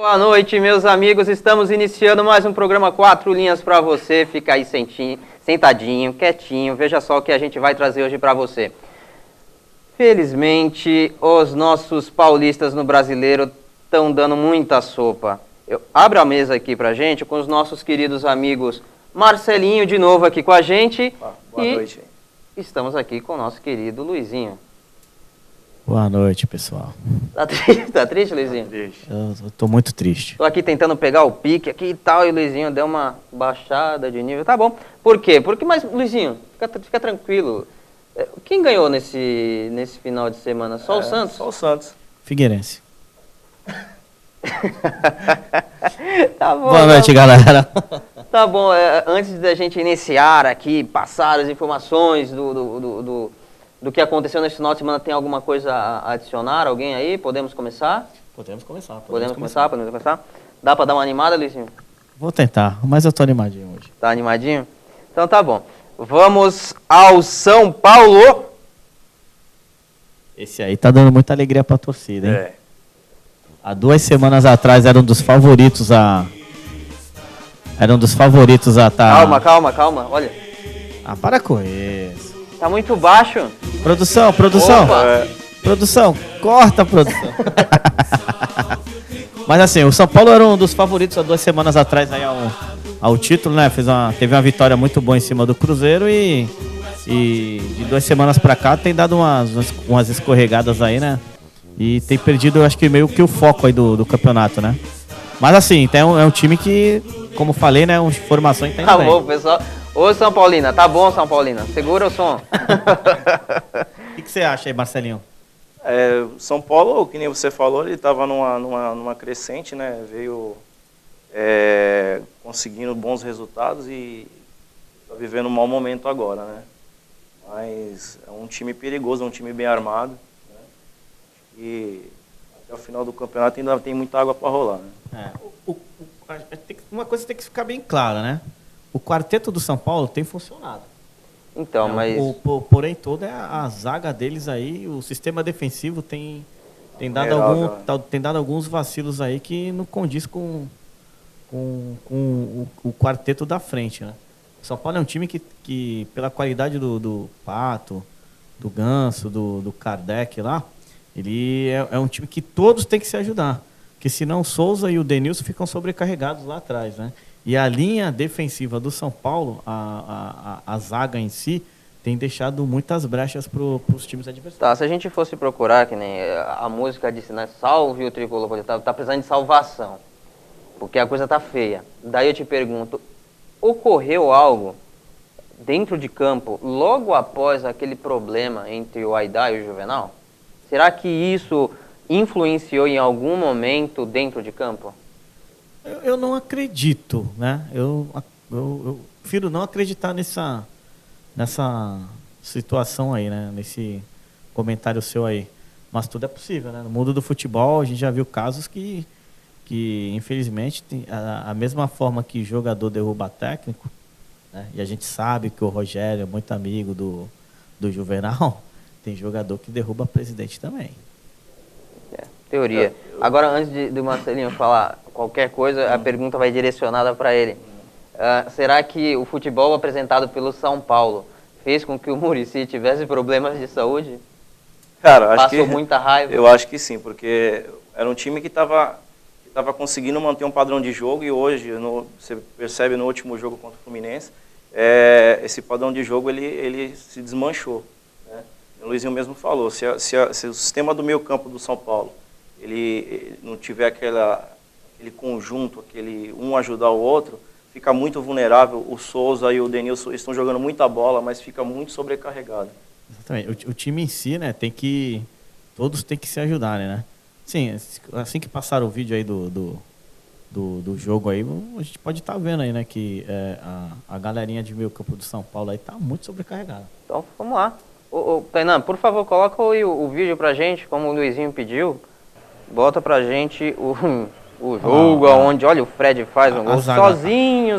Boa noite, meus amigos. Estamos iniciando mais um programa 4 Linhas para você. Fica aí sentadinho, quietinho. Veja só o que a gente vai trazer hoje para você. Felizmente, os nossos paulistas no Brasileiro estão dando muita sopa. Eu abro a mesa aqui pra gente com os nossos queridos amigos Marcelinho de novo aqui com a gente. Boa noite. Estamos aqui com o nosso querido Luizinho. Boa noite, pessoal. Tá triste, Luizinho? Eu tô muito triste. Tô aqui tentando pegar o pique aqui e tal, e o Luizinho deu uma baixada de nível. Tá bom. Por quê? Mas, Luizinho, fica tranquilo. Quem ganhou nesse final de semana? Só o Santos? Só o Santos. Figueirense. Tá bom. Boa noite, galera. Tá bom, antes da gente iniciar aqui, passar as informações do que aconteceu nesse final de semana, tem alguma coisa a adicionar? Alguém aí? Podemos começar? Podemos começar. Podemos começar? Dá pra dar uma animada, Luizinho? Vou tentar, mas eu tô animadinho hoje. Tá animadinho? Então tá bom. Vamos ao São Paulo. Esse aí tá dando muita alegria pra torcida, hein? É. Há 2 semanas atrás era um dos favoritos a... tá... Calma, olha. Ah, para com isso. Tá muito baixo. Produção. Opa. Produção, corta, produção. Mas assim, o São Paulo era um dos favoritos há 2 semanas atrás aí ao título, né? Teve uma vitória muito boa em cima do Cruzeiro e de 2 semanas pra cá tem dado umas escorregadas aí, né? E tem perdido, acho que meio que o foco aí do campeonato, né? Mas assim, é um time que, como falei, né? Uma formação que tá indo bem. Tá bom, pessoal. Ô, São Paulina, tá bom, São Paulina? Segura o som. O que você acha aí, Marcelinho? O São Paulo, que nem você falou, ele estava numa crescente, né? Veio conseguindo bons resultados e está vivendo um mau momento agora, né? Mas é um time perigoso, é um time bem armado, né? E até o final do campeonato ainda tem muita água para rolar, né? Uma coisa tem que ficar bem clara, né? O quarteto do São Paulo tem funcionado. Então, mas... Porém, toda a zaga deles aí, o sistema defensivo tem dado alguns vacilos aí que não condiz com o quarteto da frente, né? O São Paulo é um time que pela qualidade do Pato, do Ganso, do Kardec lá, ele é um time que todos têm que se ajudar. Porque senão o Souza e o Denilson ficam sobrecarregados lá atrás, né? E a linha defensiva do São Paulo, a zaga em si, tem deixado muitas brechas para os times adversários. Tá, se a gente fosse procurar, que nem a música disse, né? Salve o tricolor, tá precisando de salvação. Porque a coisa tá feia. Daí eu te pergunto, ocorreu algo dentro de campo logo após aquele problema entre o Aidar e o Juvenal? Será que isso influenciou em algum momento dentro de campo? Eu não acredito, né? Eu prefiro não acreditar nessa situação aí, né? Nesse comentário seu aí. Mas tudo é possível, né? No mundo do futebol, a gente já viu casos que infelizmente, a mesma forma que jogador derruba técnico, né? E a gente sabe que o Rogério é muito amigo do Juvenal, tem jogador que derruba presidente também. Teoria. Agora, antes do Marcelinho falar qualquer coisa, a pergunta vai direcionada para ele. Será que o futebol apresentado pelo São Paulo fez com que o Muricy tivesse problemas de saúde? Cara, Passou muita raiva? Eu acho que sim, porque era um time que estava conseguindo manter um padrão de jogo e hoje, você percebe no último jogo contra o Fluminense, esse padrão de jogo ele se desmanchou, né? O Luizinho mesmo falou, se o sistema do meio campo do São Paulo ele não tiver aquele conjunto, um ajudar o outro, fica muito vulnerável. O Souza e o Denilson estão jogando muita bola, mas fica muito sobrecarregado. Exatamente. O time em si, né, todos têm que se ajudarem, né? Sim, assim que passar o vídeo aí do jogo aí, a gente pode estar vendo aí, né, que a galerinha de meio campo do São Paulo aí tá muito sobrecarregada. Então, vamos lá. Tainan, por favor, coloca aí o vídeo pra gente, como o Luizinho pediu. Bota pra gente o jogo, onde, olha, o Fred faz um gol sozinho.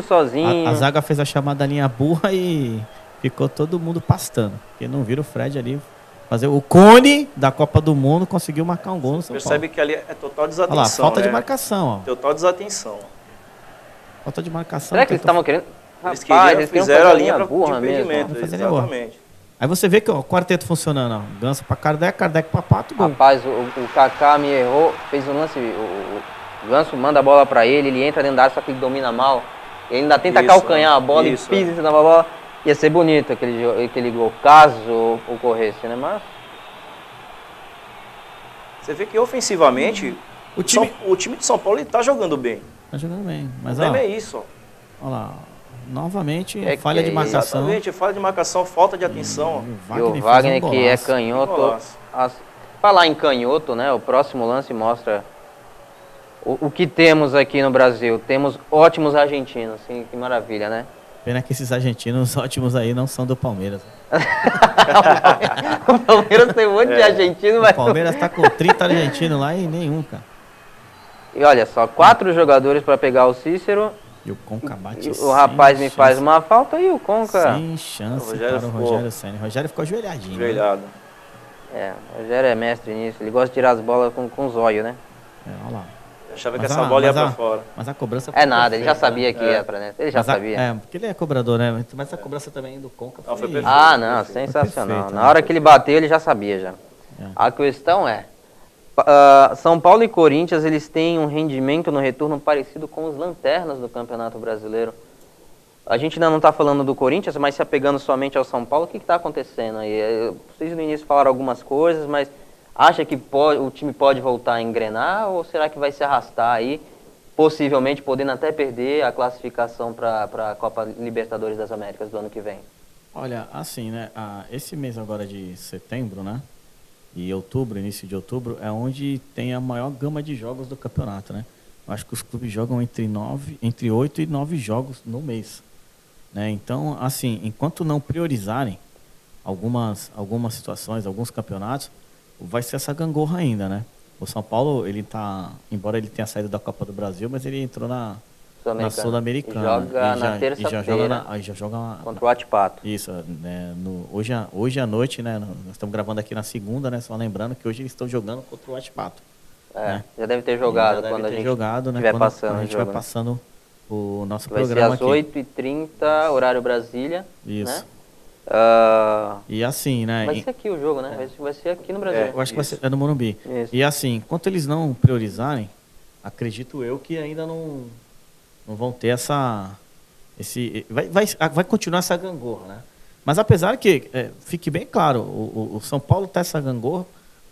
A zaga fez a chamada linha burra e ficou todo mundo pastando. Porque não vira o Fred ali fazer o Cone da Copa do Mundo conseguiu marcar um gol no São Percebe Paulo. que ali é total Olha desatenção, lá, falta de né? marcação, ó. Total desatenção. Falta de marcação. Será que eles estavam querendo? Eles Rapaz, queriam, eles queriam fizeram fazer a linha de burra mesmo. impedimento, Vamos fazer linha boa. exatamente. Aí você vê que ó, o quarteto funcionando, ó. Ganso pra Kardec, Kardec pra Pato, gol. Rapaz, o Kaká me errou, fez um lance, o Ganso manda a bola pra ele entra dentro da área, só que ele domina mal. Ele ainda tenta Isso, calcanhar a bola isso, e pisa em cima da bola. Ia ser bonito aquele gol, caso ocorresse, né? Mas Você vê que ofensivamente O time- o time de São Paulo está jogando bem. Tá jogando bem. O Mas ó, problema é isso. Ó. olha lá. Novamente, É falha que de é marcação. Exatamente, falha de marcação, falta de atenção. e o fez Wagner, um que é golaço. canhoto. Golaço. Falar em canhoto, né? O próximo lance mostra o que temos aqui no Brasil. Temos ótimos argentinos, assim, que maravilha, né? Pena que esses argentinos ótimos aí não são do Palmeiras. O Palmeiras tem um monte de argentino, O mas. Palmeiras tá com 30 argentinos lá e nenhum, cara. E olha só, 4 jogadores para pegar o Cícero. E o Conca bate E o rapaz sem me faz chance. uma falta e o Conca. Sem chance O Rogério para o ficou- Rogério Ceni. O Rogério ficou ajoelhadinho. Né? Ajoelhado. É, o Rogério é mestre nisso. Ele gosta de tirar as bolas com os olhos, né? É, olha lá. Achava que Mas essa a- bola ia mas pra a- fora. Mas a cobrança É foi nada, ele já perfeita, sabia né? que ia pra dentro. Ele já Mas sabia. É, porque ele é cobrador, né? Mas a cobrança também do Conca Não, foi foi... perfeito. Ah, não, Perfeito. sensacional. Perfeito, Na né? hora que ele bateu, ele já sabia já. É. A questão é, São Paulo e Corinthians, eles têm um rendimento no retorno parecido com os lanternas do Campeonato Brasileiro. A gente ainda não está falando do Corinthians, mas se apegando somente ao São Paulo, o que está acontecendo aí? Vocês no início falaram algumas coisas, mas acha que o time pode voltar a engrenar ou será que vai se arrastar aí, possivelmente podendo até perder a classificação para a Copa Libertadores das Américas do ano que vem? Olha, assim, né? Esse mês agora de setembro, né? E outubro, início de outubro, é onde tem a maior gama de jogos do campeonato, né? Eu acho que os clubes jogam entre 8 e 9 jogos no mês. Né? Então, assim, enquanto não priorizarem algumas situações, alguns campeonatos, vai ser essa gangorra ainda, né? O São Paulo, ele tá, embora ele tenha saído da Copa do Brasil, mas ele entrou na Sul-Americana. Joga E na já terça-feira joga contra o Atipato. isso, né, hoje à noite, né, nós estamos gravando aqui na segunda, né, só lembrando que hoje eles estão jogando contra o Atipato. É, já deve ter jogado Já deve quando a ter gente jogado, né, estiver quando passando a o gente jogo. vai passando o nosso Vai ser programa às aqui. 8h30, horário Brasília. Isso. Né? Ah, E assim, né, vai ser aqui o jogo, né? Vai ser aqui no Brasil. eu acho que vai Isso. ser no Morumbi. Isso. E assim, enquanto eles não priorizarem, acredito eu que ainda não vão ter vai continuar essa gangorra, né? Mas apesar que, fique bem claro, o São Paulo tá essa gangorra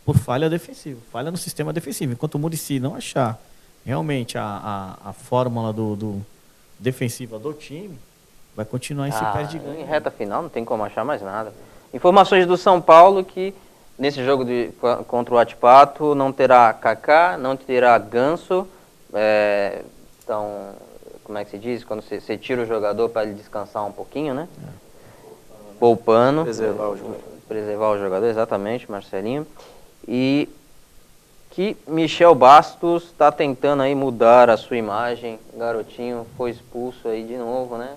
por falha defensiva, falha no sistema defensivo. Enquanto o Muricy não achar realmente a fórmula do defensiva do time, vai continuar esse perde-ganho. Em reta final não tem como achar mais nada. Informações do São Paulo que nesse jogo contra o Atipato não terá Kaká, não terá Ganso. Então, como é que se diz? Quando você tira o jogador para ele descansar um pouquinho, né? Poupando. Preservar o jogador. Preservar o jogador, exatamente, Marcelinho. E que Michel Bastos está tentando aí mudar a sua imagem. Garotinho foi expulso aí de novo, né?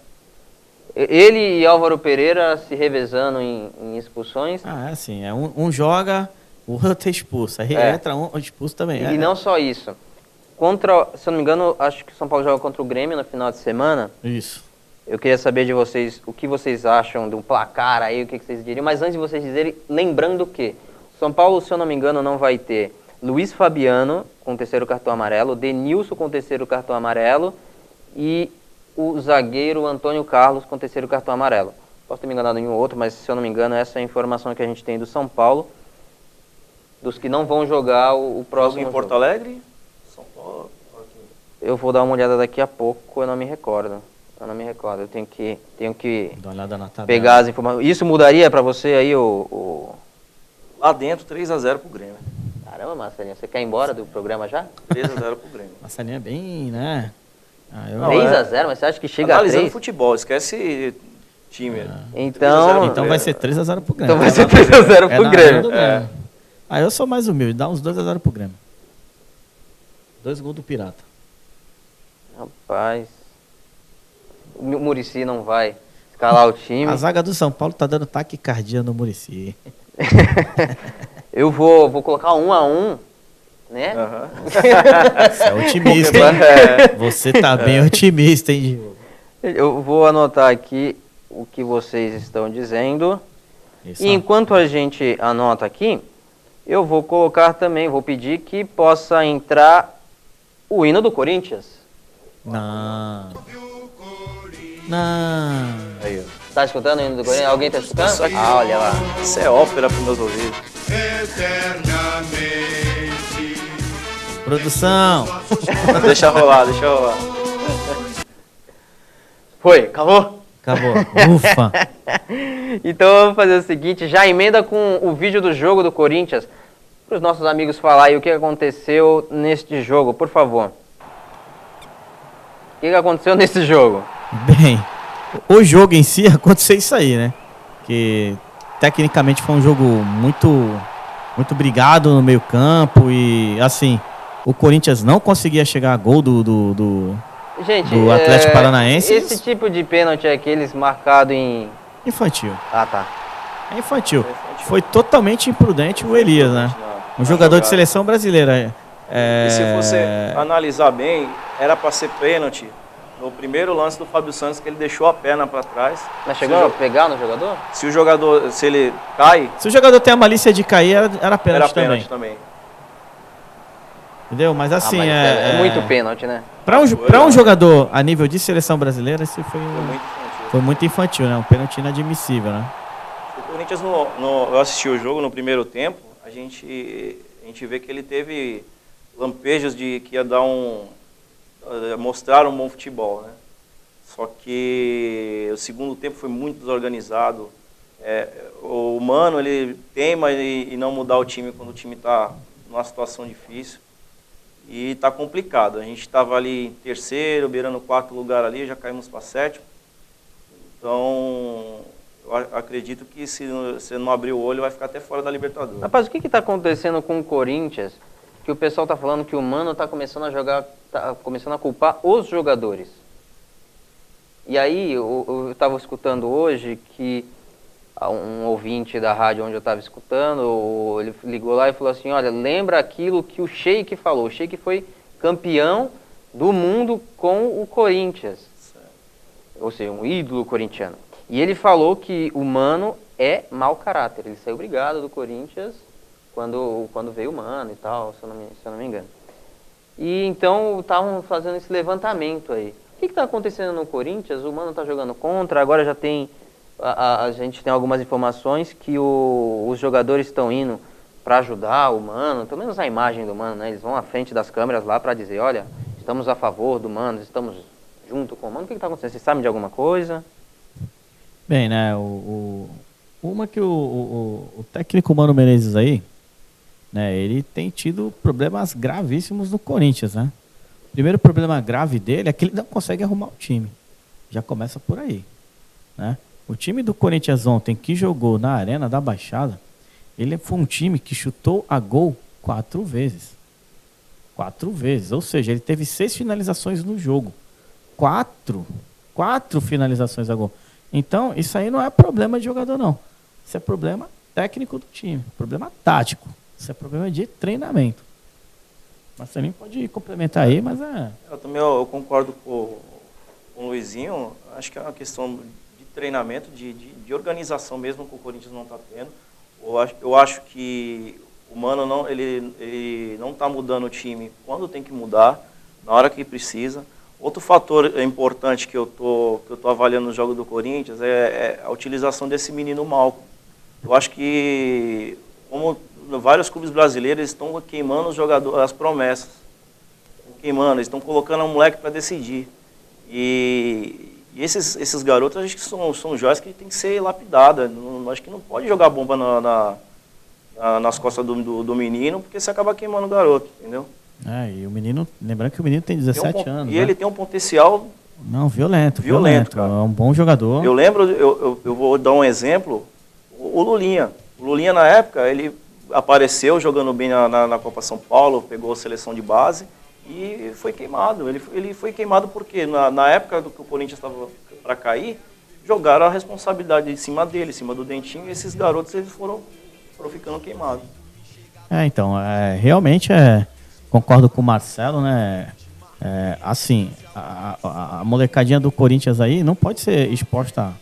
Ele e Álvaro Pereira se revezando em expulsões. É assim, um joga, o outro é expulso. Aí entra um expulso também. E não só isso. Se eu não me engano, acho que o São Paulo joga contra o Grêmio no final de semana. Isso. Eu queria saber de vocês o que vocês acham do placar aí, o que vocês diriam. Mas antes de vocês dizerem, lembrando que São Paulo, se eu não me engano, não vai ter Luiz Fabiano com o terceiro cartão amarelo, Denilson com o terceiro cartão amarelo e o zagueiro Antônio Carlos com o terceiro cartão amarelo. Posso ter me enganado em um outro, mas se eu não me engano, essa é a informação que a gente tem do São Paulo, dos que não vão jogar o próximo Jogo em Porto Alegre? São Paulo? Eu vou dar uma olhada daqui a pouco, eu não me recordo. Eu tenho que Dá uma olhada na tabela. pegar as informações. Isso mudaria pra você aí o... Lá dentro, 3-0 pro Grêmio. Caramba, Marcelinho, você quer ir embora do programa já? 3-0 pro Grêmio. Marcelinho é bem, né? Não, 3-0, mas você acha que chega a Analisando 3? futebol, esquece time. Então- 3-0 Então vai ser 3-0 pro Grêmio. Então vai ser 3-0 pro na Grêmio. arena do Grêmio. Aí eu sou mais humilde, dá uns 2-0 pro Grêmio. 2 gols do Pirata. Rapaz, o Muricy não vai escalar o time. A zaga do São Paulo tá dando taquicardia no Muricy. Eu vou colocar 1-1, né? Aham. Você é otimista, hein? Você tá bem otimista, hein, Diogo? Eu vou anotar aqui o que vocês estão dizendo. Isso, E enquanto a gente anota aqui, eu vou colocar também, vou pedir que possa entrar o hino do Corinthians. Não. Não. Aí, ó. Tá escutando o hino do Corinthians? Alguém tá escutando? Isso aqui- Ah, olha lá. Isso é ópera para meus ouvidos. Produção. Deixa rolar, deixa rolar. Foi, acabou? Acabou. Ufa. Então vamos fazer o seguinte, já emenda com o vídeo do jogo do Corinthians, para os nossos amigos falar aí o que aconteceu neste jogo, por favor. O que aconteceu nesse jogo? Bem, o jogo em si aconteceu isso aí, né? Que tecnicamente foi um jogo muito brigado no meio campo e assim, o Corinthians não conseguia chegar a gol do Gente, Do Atlético Paranaense. esse tipo de pênalti é aqueles marcado em... infantil. Ah, tá. É infantil. Foi totalmente imprudente o Elias, né? Um jogador de seleção brasileira. E se você analisar bem, era para ser pênalti no primeiro lance do Fábio Santos, que ele deixou a perna para trás. Mas chegou a pegar no jogador? Se o jogador, se ele cai, Se o jogador tem a malícia de cair, era era pênalti pênalti também. também. Entendeu? Mas assim, mas é muito pênalti, né? Pra um jogador a nível de seleção brasileira, esse foi Muito infantil. foi muito infantil, né? Um pênalti inadmissível, né? O Corinthians, eu assisti o jogo no primeiro tempo, a gente vê que ele teve lampejos de que ia dar mostrar um bom futebol, né? Só que o segundo tempo foi muito desorganizado. O Mano, ele teima em não mudar o time quando o time está numa situação difícil. E está complicado. A gente estava ali em terceiro, beirando o quarto lugar ali, já caímos para sétimo. Então, eu acredito que se você não abrir o olho, vai ficar até fora da Libertadores. Rapaz, o que está acontecendo com o Corinthians? Que o pessoal está falando que o Mano está começando a jogar, tá começando a culpar os jogadores. E aí, eu estava escutando hoje que um ouvinte da rádio onde eu estava escutando, ele ligou lá e falou assim, olha, lembra aquilo que o Sheik falou. O Sheik foi campeão do mundo com o Corinthians. Certo. Ou seja, um ídolo corintiano. E ele falou que o Mano é mau caráter. Ele saiu brigado do Corinthians quando veio o Mano e tal, se eu não me engano. E então estavam fazendo esse levantamento aí. O que está acontecendo no Corinthians? O Mano está jogando contra, agora já tem... A gente tem algumas informações que os jogadores estão indo para ajudar o Mano, pelo menos a imagem do Mano, né? Eles vão à frente das câmeras lá para dizer, olha, estamos a favor do Mano, estamos junto com o Mano. O que está acontecendo? Vocês sabem de alguma coisa? Bem, né? Uma que o técnico Mano Menezes aí, né? Ele tem tido problemas gravíssimos no Corinthians, né? O primeiro problema grave dele é que ele não consegue arrumar o time. Já começa por aí, né? O time do Corinthians ontem, que jogou na Arena da Baixada, ele foi um time que chutou a gol 4 vezes. 4 vezes. Ou seja, ele teve 6 finalizações no jogo. 4 finalizações a gol. Então, isso aí não é problema de jogador, não. Isso é problema técnico do time. Problema tático. Isso é problema de treinamento. Marcelinho pode complementar aí, mas é... Eu concordo com o Luizinho. Acho que é uma questão de treinamento, de organização mesmo que o Corinthians não está tendo. Eu acho que o Mano ele não está mudando o time quando tem que mudar, na hora que precisa. Outro fator importante que eu tô avaliando no jogo do Corinthians é a utilização desse menino Malcom. Eu acho que, como vários clubes brasileiros, eles estão queimando os jogadores, as promessas. Eles estão colocando o moleque para decidir. E esses garotos, acho que são joias que tem que ser lapidadas. Acho que não pode jogar bomba nas costas do menino, porque você acaba queimando o garoto, entendeu? E o menino, lembrando que o menino tem 17 anos. E ele tem um potencial... Não, violento, cara. É um bom jogador. Eu lembro, eu vou dar um exemplo, o Lulinha. O Lulinha, na época, ele apareceu jogando bem na Copa São Paulo, pegou a seleção de base e foi queimado. Ele foi queimado porque na época do que o Corinthians estava para cair, jogaram a responsabilidade em cima dele, em cima do Dentinho, e esses garotos eles foram foram ficando queimados. Então, realmente concordo com o Marcelo, né? Assim, a molecadinha do Corinthians aí não pode ser exposta,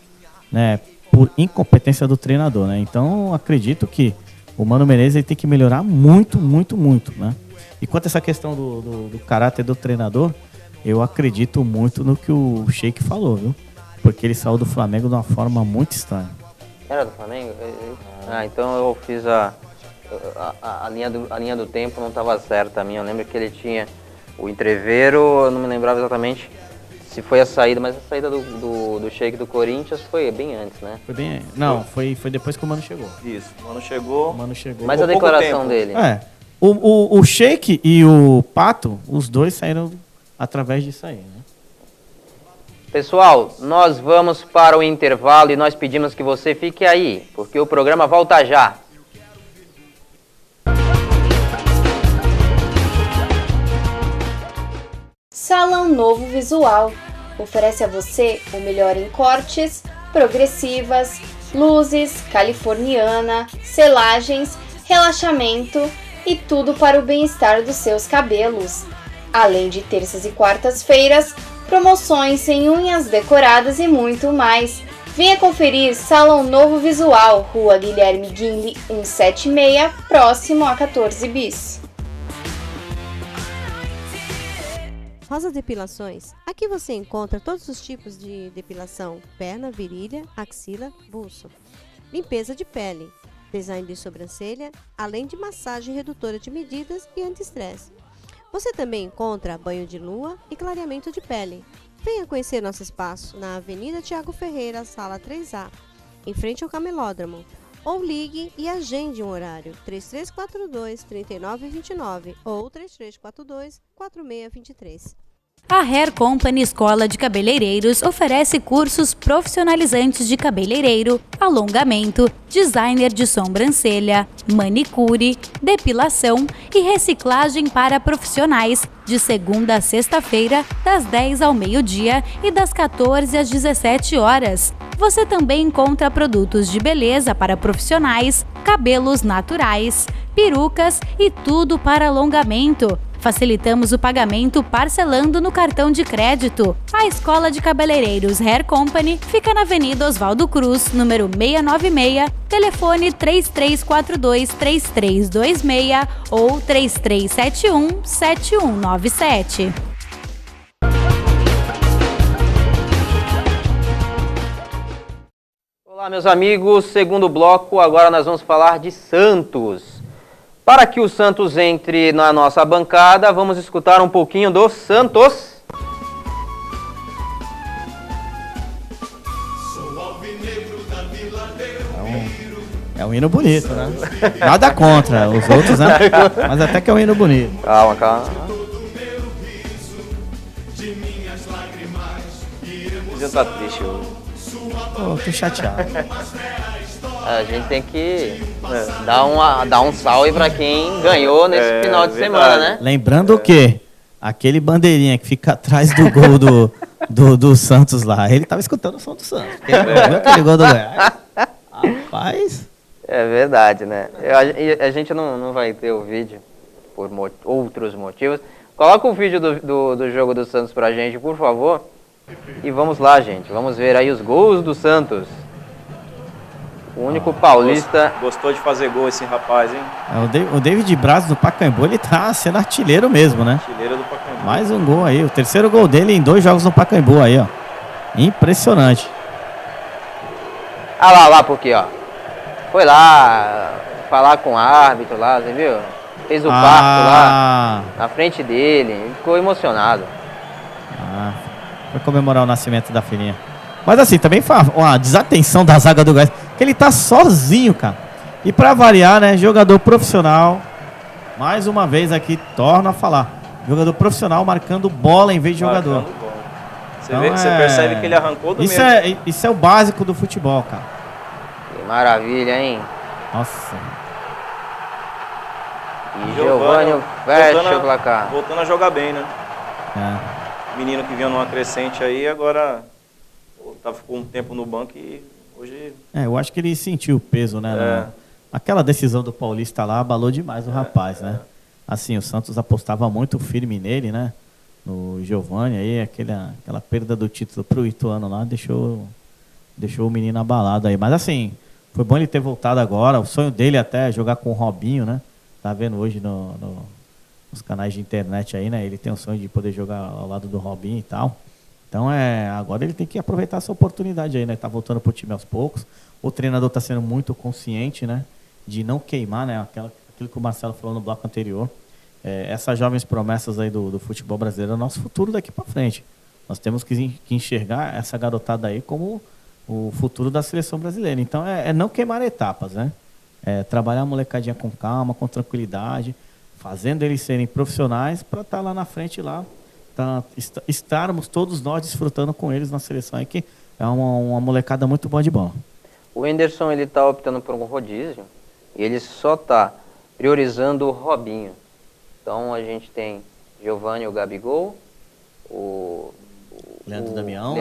né, por incompetência do treinador, né? Então, acredito que o Mano Menezes ele tem que melhorar muito, muito, muito, né? E quanto a essa questão do caráter do treinador, eu acredito muito no que o Sheik falou, viu? Porque ele saiu do Flamengo de uma forma muito estranha. Era do Flamengo? Então eu fiz a linha do tempo, não estava certa a minha. Eu lembro que ele tinha o entreveiro, eu não me lembrava exatamente se foi a saída, mas a saída do Sheik do Corinthians foi bem antes, né? Foi depois que o Mano chegou. Isso, o Mano chegou. Mas a declaração dele. O Sheik e o Pato, os dois saíram através disso aí, né? Pessoal, nós vamos para o intervalo e nós pedimos que você fique aí, porque o programa volta já. Salão Novo Visual oferece a você o melhor em cortes, progressivas, luzes, californiana, selagens, relaxamento e tudo para o bem-estar dos seus cabelos. Além de terças e quartas-feiras, promoções em unhas decoradas e muito mais. Venha conferir Salão Novo Visual, Rua Guilherme Guinle 176, próximo a 14 bis. Rosa Depilações. Aqui você encontra todos os tipos de depilação: perna, virilha, axila, buço. Limpeza de pele, design de sobrancelha, além de massagem redutora de medidas e anti-estresse. Você também encontra banho de lua e clareamento de pele. Venha conhecer nosso espaço na Avenida Tiago Ferreira, Sala 3A, em frente ao Camelódromo. Ou ligue e agende um horário, 3342-3929 ou 3342-4623. A Hair Company Escola de Cabeleireiros oferece cursos profissionalizantes de cabeleireiro, alongamento, designer de sobrancelha, manicure, depilação e reciclagem para profissionais, de segunda a sexta-feira, das 10 ao meio-dia e das 14 às 17 horas. Você também encontra produtos de beleza para profissionais, cabelos naturais, perucas e tudo para alongamento. Facilitamos o pagamento parcelando no cartão de crédito. A Escola de Cabeleireiros Hair Company fica na Avenida Oswaldo Cruz, número 696, telefone 3342-3326 ou 3371-7197. Olá, meus amigos. Segundo bloco, agora nós vamos falar de Santos. Para que o Santos entre na nossa bancada, vamos escutar um pouquinho do Santos. É um hino bonito, né? Nada contra os outros, né? Mas até que é um hino bonito. Calma, calma. Já tá triste hoje. Tô chateado. A gente tem que dar um salve para quem ganhou nesse final de semana, né? Lembrando que aquele bandeirinha que fica atrás do gol do Santos lá, ele tava escutando o som do Santos. Ele não viu aquele gol do Goiás. Rapaz. É verdade, né? A gente não vai ter o vídeo por outros motivos. Coloca o vídeo do jogo do Santos pra gente, por favor. E vamos lá, gente. Vamos ver aí os gols do Santos. O único paulista... Gostou de fazer gol esse rapaz, hein? O David Braz do Pacaembu, ele tá sendo artilheiro mesmo, né? Artilheiro do Pacaembu. Mais um gol aí. O terceiro gol dele em 2 jogos no Pacaembu aí, ó. Impressionante. Ah lá, porque, ó. Foi lá falar com o árbitro lá, você viu? Fez o parto lá, na frente dele. Ele ficou emocionado. Foi comemorar o nascimento da filhinha. Mas assim, também foi uma desatenção da zaga do Goiás, que ele tá sozinho, cara. E pra variar, né, jogador profissional, mais uma vez aqui, torna a falar. Jogador profissional marcando bola em vez de jogador. Você percebe que ele arrancou do isso meio. Isso é o básico do futebol, cara. Que maravilha, hein? Nossa. E Giovânio fecha o placar. Voltando a jogar bem, né? É. Menino que vinha numa crescente aí, agora ficou um tempo no banco e hoje... Eu acho que ele sentiu o peso, né? aquela decisão do Paulista lá abalou demais o rapaz, né? Assim, o Santos apostava muito firme nele, né? No Giovani, aí aquela perda do título pro Ituano lá deixou o menino abalado aí. Mas assim, foi bom ele ter voltado agora. O sonho dele até é jogar com o Robinho, né? Tá vendo hoje nos canais de internet aí, né? Ele tem o sonho de poder jogar ao lado do Robinho e tal. Então agora ele tem que aproveitar essa oportunidade aí, né? Tá voltando pro time aos poucos. O treinador tá sendo muito consciente, né? De não queimar, né? Aquilo que o Marcelo falou no bloco anterior. Essas jovens promessas aí do futebol brasileiro é o nosso futuro daqui para frente. Nós temos que enxergar essa garotada aí como o futuro da seleção brasileira. Então não queimar etapas, né? Trabalhar a molecadinha com calma, com tranquilidade, fazendo eles serem profissionais para estar lá na frente lá, estarmos todos nós desfrutando com eles na seleção aí, que é uma molecada muito boa de bola. O Henderson, ele tá optando por um rodízio e ele só tá priorizando o Robinho. Então a gente tem Giovani, o Gabigol, o Leandro Damião,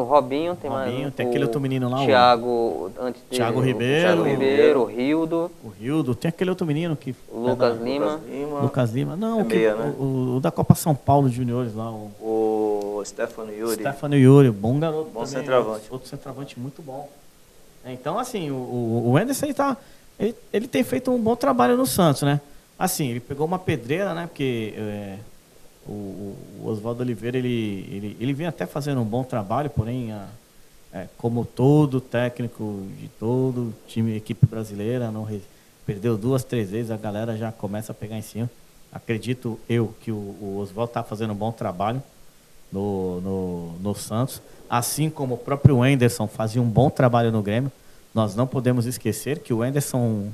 o Robinho, tem aquele outro menino lá, Thiago, Thiago Ribeiro, o Rildo. O Rildo, tem aquele outro menino que... Lucas Lima. Lucas Lima. Não, né? o da Copa São Paulo Juniores lá. O Stefano Yuri, bom garoto. Bom também, centroavante. Outro centroavante muito bom. Então, assim, o Anderson ele tem feito um bom trabalho no Santos, né? Assim, ele pegou uma pedreira, né? Porque o Oswaldo Oliveira, ele vem até fazendo um bom trabalho, porém, como todo técnico de todo time, equipe brasileira, perdeu 2, 3 vezes, a galera já começa a pegar em cima. Acredito eu que o Oswaldo está fazendo um bom trabalho no Santos, assim como o próprio Henderson fazia um bom trabalho no Grêmio. Nós não podemos esquecer que o Henderson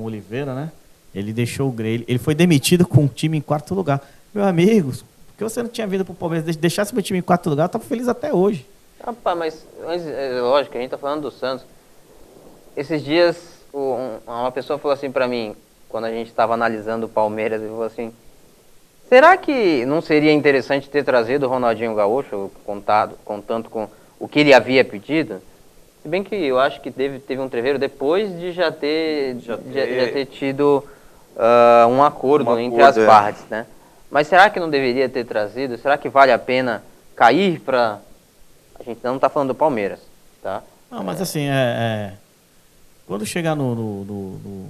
Oliveira, né? Ele deixou o Grêmio, ele foi demitido com o time em 4º lugar. Meu amigo, por que você não tinha vindo pro Palmeiras? Deixasse meu time em 4º lugar, eu tava feliz até hoje. Rapaz, mas lógico, a gente tá falando do Santos. Esses dias, uma pessoa falou assim pra mim, quando a gente estava analisando o Palmeiras, ele falou assim: será que não seria interessante ter trazido o Ronaldinho Gaúcho, contando com o que ele havia pedido? Se bem que eu acho que teve um treveiro depois de já ter tido um acordo entre as partes, né? Mas será que não deveria ter trazido? Será que vale a pena cair para... A gente não está falando do Palmeiras, tá? Não, mas assim, quando chegar no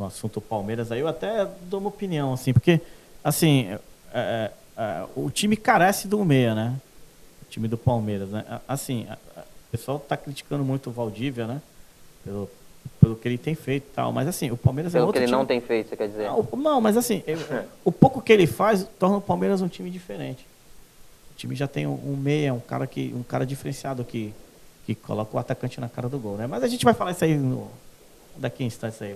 assunto Palmeiras, aí eu até dou uma opinião, assim, porque, assim, o time carece do meia, né? O time do Palmeiras, né? Assim, o pessoal está criticando muito o Valdívia, né? Pelo que ele tem feito e tal, mas assim, o Palmeiras pelo é outro que ele time. não tem feito, você quer dizer? Não, mas assim, o pouco que ele faz torna o Palmeiras um time diferente. O time já tem um meia, um cara diferenciado que coloca o atacante na cara do gol, né? Mas a gente vai falar isso aí daqui a instantes aí.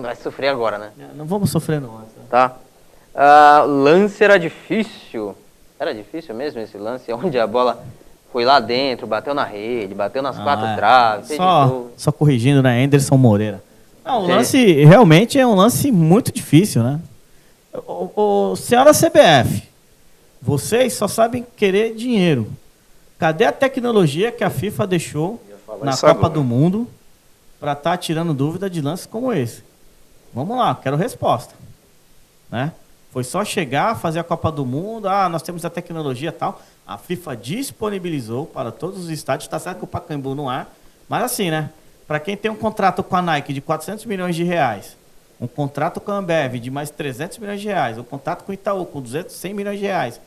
Vai sofrer agora, né? Não vamos sofrer não. Tá. Lance era difícil. Era difícil mesmo esse lance, onde a bola foi lá dentro, bateu na rede, bateu nas 4 traves. Só corrigindo, né? Anderson Moreira. Não, o lance realmente é um lance muito difícil, né? Senhora CBF, vocês só sabem querer dinheiro. Cadê a tecnologia que a FIFA deixou na Copa do Mundo para estar tirando dúvida de lances como esse? Vamos lá, quero resposta. Né? Foi só chegar, fazer a Copa do Mundo, nós temos a tecnologia e tal. A FIFA disponibilizou para todos os estádios, está certo que o Pacaembu não há, mas assim, né? Para quem tem um contrato com a Nike de 400 milhões de reais, um contrato com a Ambev de mais 300 milhões de reais, um contrato com o Itaú com 100 milhões de reais,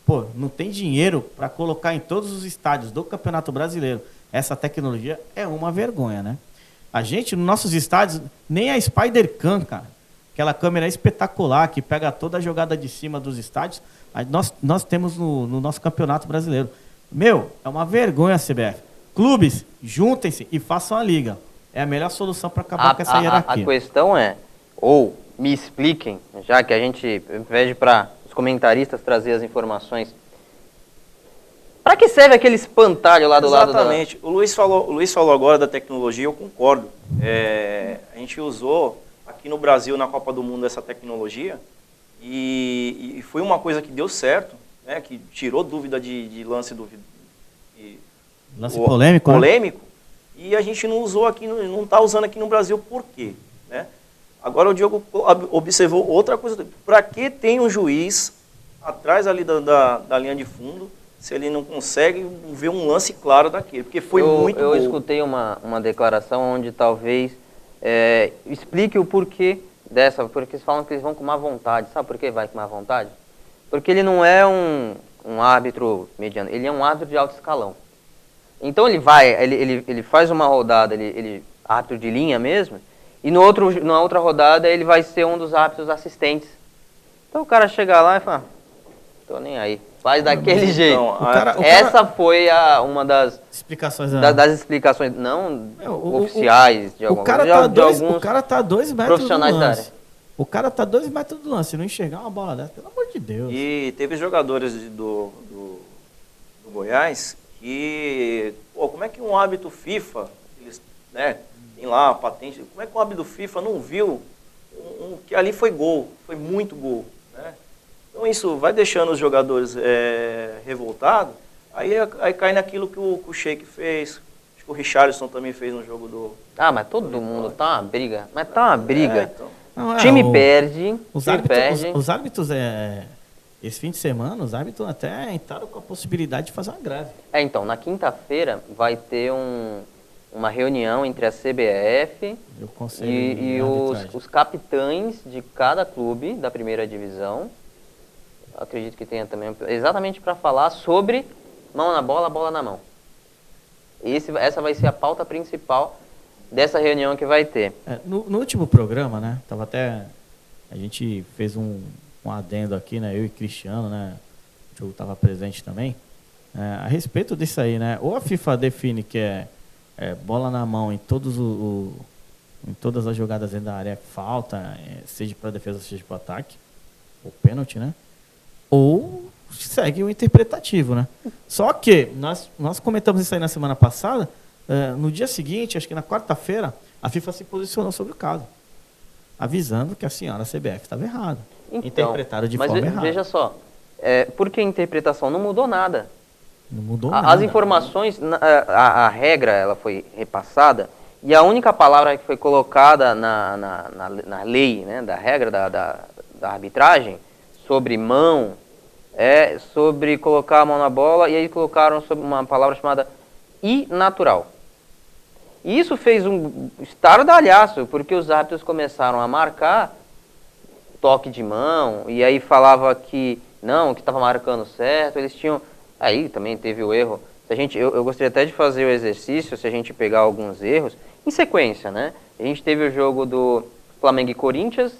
pô, não tem dinheiro para colocar em todos os estádios do Campeonato Brasileiro. Essa tecnologia é uma vergonha, né? A gente, nos nossos estádios, nem a Spider-Cam, cara, aquela câmera espetacular que pega toda a jogada de cima dos estádios, nós temos no nosso Campeonato Brasileiro. É uma vergonha a CBF. Clubes, juntem-se e façam a liga. É a melhor solução para acabar com essa hierarquia. A questão ou me expliquem, já que a gente pede para os comentaristas trazer as informações. Para que serve aquele espantalho lá do lado da... Exatamente. O Luiz falou agora da tecnologia, eu concordo. A gente usou aqui no Brasil, na Copa do Mundo, essa tecnologia e foi uma coisa que deu certo, né, que tirou dúvida de lance lance polêmico, né? e a gente não usou aqui, não está usando aqui no Brasil, por quê? Né? Agora o Diogo observou outra coisa. Para que tem um juiz atrás ali da linha de fundo, se ele não consegue ver um lance claro daquele? Porque foi muito Eu gol. escutei uma declaração onde talvez explique o porquê dessa, porque eles falam que eles vão com má vontade. Sabe por que vai com má vontade? Porque ele não é um árbitro mediano, ele é um árbitro de alto escalão. Então ele faz uma rodada, ele árbitro de linha mesmo, e na outra rodada ele vai ser um dos árbitros assistentes. Então o cara chega lá e fala, tô nem aí, faz daquele jeito. Então, essa foi uma das explicações, das explicações, não oficiais, de alguns o cara tá a 2 metros profissionais do da lance. área. O cara tá a 2 metros do lance, não enxergar uma bola dessa, pelo amor de Deus. E teve jogadores do Goiás que, como é que um árbitro FIFA, eles, né, tem lá a patente, como é que um árbitro FIFA não viu que ali foi gol, foi muito gol, né? Então isso vai deixando os jogadores revoltados, aí cai naquilo que o Sheik fez, acho que o Richarlison também fez no jogo do... mas todo mundo tá uma briga, Então. O time perde, os árbitros, esse fim de semana, os árbitros até entraram com a possibilidade de fazer uma greve. Então, na quinta-feira vai ter uma reunião entre a CBF e os capitães de cada clube da primeira divisão. Acredito que tenha também, exatamente para falar sobre mão na bola, bola na mão. Essa vai ser a pauta principal dessa reunião que vai ter. No último programa, né, a gente fez um adendo aqui, né, eu e Cristiano, né, o Diogo estava presente também, a respeito disso aí, né, ou a FIFA define que é bola na mão em todas as jogadas dentro da área, falta, seja para defesa, seja para ataque, ou pênalti, né, ou segue o interpretativo, né. Só que nós comentamos isso aí na semana passada. No dia seguinte, acho que na quarta-feira, a FIFA se posicionou sobre o caso, avisando que a senhora CBF estava errada. Então, interpretaram de forma errada. Mas veja só, por que a interpretação? Não mudou nada. Não mudou nada. As informações, a regra ela foi repassada, e a única palavra que foi colocada na lei, né, da regra da arbitragem, sobre mão, sobre colocar a mão na bola, e aí colocaram sobre uma palavra chamada inatural. E isso fez um estardalhaço, porque os árbitros começaram a marcar toque de mão, e aí falava que não, que estava marcando certo, eles tinham... Aí também teve o erro. Eu gostaria até de fazer o exercício, se a gente pegar alguns erros, em sequência, né? A gente teve o jogo do Flamengo e Corinthians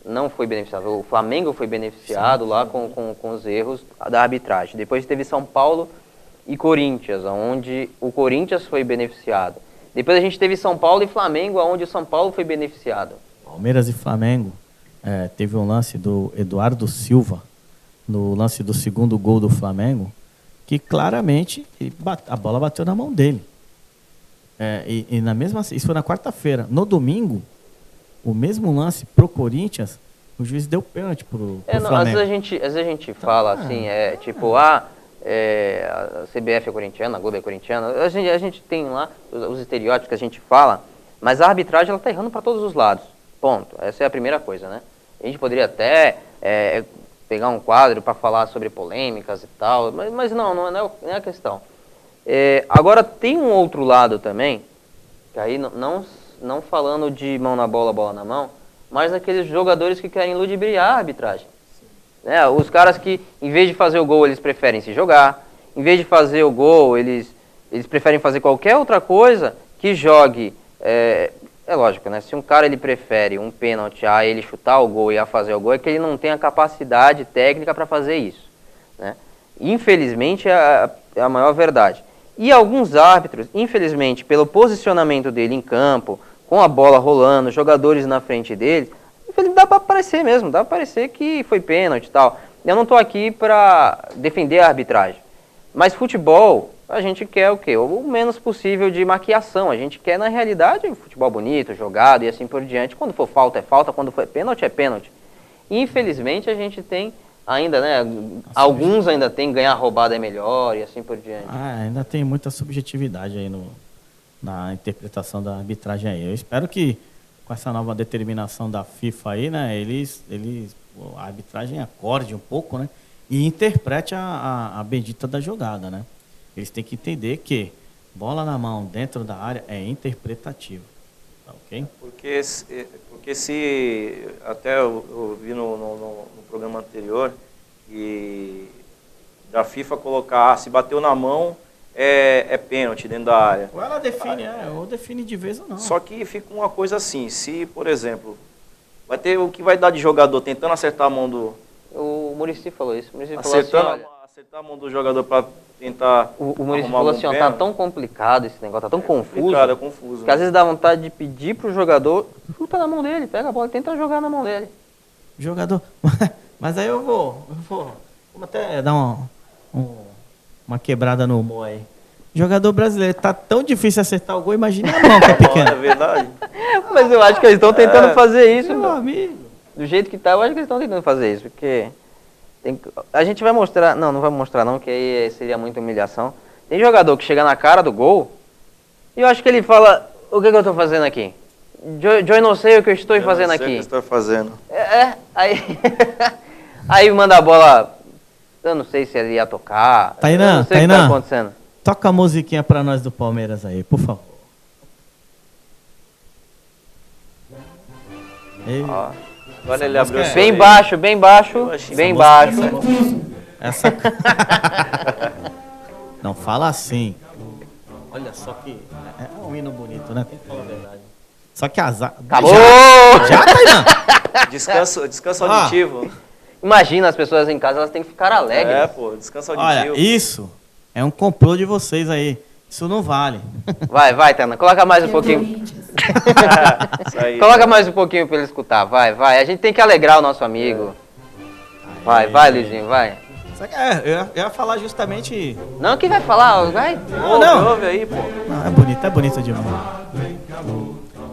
não foi beneficiado, o Flamengo foi beneficiado lá com os erros da arbitragem. Depois teve São Paulo e Corinthians, onde o Corinthians foi beneficiado. Depois a gente teve São Paulo e Flamengo, onde o São Paulo foi beneficiado. Palmeiras e Flamengo, teve um lance do Eduardo Silva, no lance do segundo gol do Flamengo, que claramente a bola bateu na mão dele. E na mesma, isso foi na quarta-feira. No domingo, o mesmo lance pro Corinthians, o juiz deu pênalti pro Flamengo. Às vezes a gente fala assim, a CBF é corintiana, a Globo é corintiana, a gente tem lá os estereótipos que a gente fala, mas a arbitragem ela tá errando para todos os lados, ponto. Essa é a primeira coisa, né? A gente poderia até pegar um quadro para falar sobre polêmicas e tal, mas não é a questão. Agora tem um outro lado também, que aí não falando de mão na bola, bola na mão, mas aqueles jogadores que querem ludibriar a arbitragem. Os caras que, em vez de fazer o gol, eles preferem se jogar. Em vez de fazer o gol, eles preferem fazer qualquer outra coisa que jogue. É lógico, né? Se um cara ele prefere um pênalti a ele chutar o gol e a fazer o gol, é que ele não tem a capacidade técnica para fazer isso, né? Infelizmente, é a maior verdade. E alguns árbitros, infelizmente, pelo posicionamento dele em campo, com a bola rolando, jogadores na frente dele, dá para parecer mesmo, dá para parecer que foi pênalti e tal. Eu não estou aqui para defender a arbitragem, mas futebol, a gente quer o quê? O menos possível de maquiação. A gente quer, na realidade, um futebol bonito, jogado e assim por diante. Quando for falta, é falta. Quando for pênalti, é pênalti. Infelizmente, a gente tem ainda, né? Alguns ainda tem ganhar roubada é melhor e assim por diante. Ainda tem muita subjetividade aí na interpretação da arbitragem aí. Eu espero que com essa nova determinação da FIFA aí, né, a arbitragem acorde um pouco, né, e interprete a bendita da jogada, né. Eles têm que entender que bola na mão dentro da área é interpretativo, tá ok? Porque se até eu vi no programa anterior que da FIFA colocar, se bateu na mão, é pênalti dentro da área. Ou ela define, ou define de vez ou não. Só que fica uma coisa assim, se, por exemplo, vai ter o que vai dar de jogador tentando acertar a mão do... O Muricy falou isso. O Muricy falou assim, olha, acertar a mão do jogador para tentar... O Muricy falou assim, ó, tá tão complicado esse negócio, tá tão confuso, é confuso, que às vezes dá vontade de pedir pro jogador, chuta na mão dele, pega a bola e tenta jogar na mão dele. Jogador... Mas aí eu vou até dar uma quebrada no humor aí. Jogador brasileiro, tá tão difícil acertar o gol, imagina a mão que é pequena. É verdade. Mas eu acho que eles estão tentando fazer isso, meu amigo. Do jeito que tá, eu acho que eles estão tentando fazer isso, porque a gente vai mostrar, não vai mostrar não, que aí seria muita humilhação. Tem jogador que chega na cara do gol e eu acho que ele fala, o que eu tô fazendo aqui? Eu não sei o que eu estou fazendo aqui. O que eu estou fazendo. Aí aí manda a bola, eu não sei se ele ia tocar, Tainan, eu não sei o que tá acontecendo. Toca a musiquinha pra nós do Palmeiras aí, por favor. Ó, agora ele abriu bem baixo, bem baixo, bem baixo. Essa... Não fala assim. Olha só que é um hino bonito, né? Tem que falar a verdade. Só que azar. Acabou! Já, Tainan? Descanso auditivo. Imagina, as pessoas em casa, elas têm que ficar alegres. Descanso auditivo. Olha, isso é um complô de vocês aí. Isso não vale. Vai, Tainan, coloca mais um pouquinho. Isso aí. Coloca mais um pouquinho pra ele escutar, vai. A gente tem que alegrar o nosso amigo. Vai, Luizinho, vai. Eu ia falar justamente... Não, quem vai falar? Vai. Não. Ouve aí, pô. Não, é bonito demais.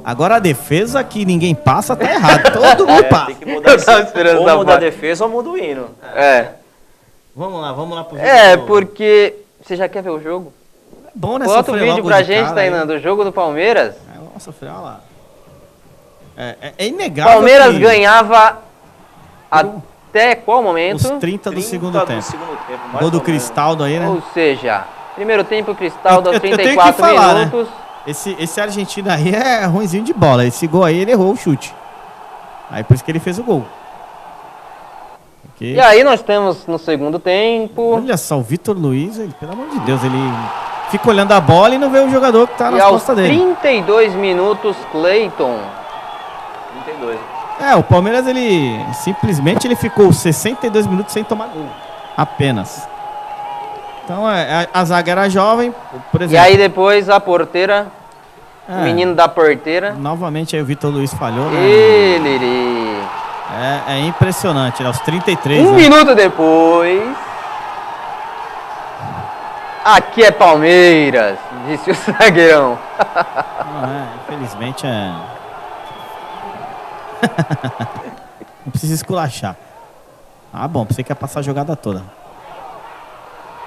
Agora a defesa que ninguém passa tá errado. Todo mundo passa. Tem que mudar Eu tava esperando ou essa muda a parte. defesa ou muda o hino. Vamos lá pro jogo. Porque... Você já quer ver o jogo? É bom, né? Bota o sofrer vídeo logo pra de gente, cara Tainan, aí. do jogo do Palmeiras. Vamos sofrer, olha lá. É inegável. Palmeiras que ganhava até qual momento? os 30 do segundo tempo. Mais Gol do ou menos. Cristaldo aí, né? Ou seja, primeiro tempo, Cristaldo, Eu tenho que 34 falar, né? minutos. Esse argentino aí é ruinzinho de bola. Esse gol aí, ele errou o chute. Aí por isso que ele fez o gol. Porque... E aí nós temos no segundo tempo. Olha só, o Vitor Luiz, ele, pelo amor de Deus, ele fica olhando a bola e não vê o jogador que tá E nas aos costas dele. 32 minutos, Cleiton. 32. O Palmeiras, ele simplesmente ele ficou 62 minutos sem tomar gol. Apenas. Então, a zaga era jovem, por E exemplo. aí depois a porteira, o menino da porteira. Novamente aí o Vitor Luiz falhou, né? Ele. É impressionante, né? Aos 33, Um né? minuto depois. Aqui é Palmeiras, disse o zagueirão. Infelizmente não precisa esculachar. Bom, você quer passar a jogada toda.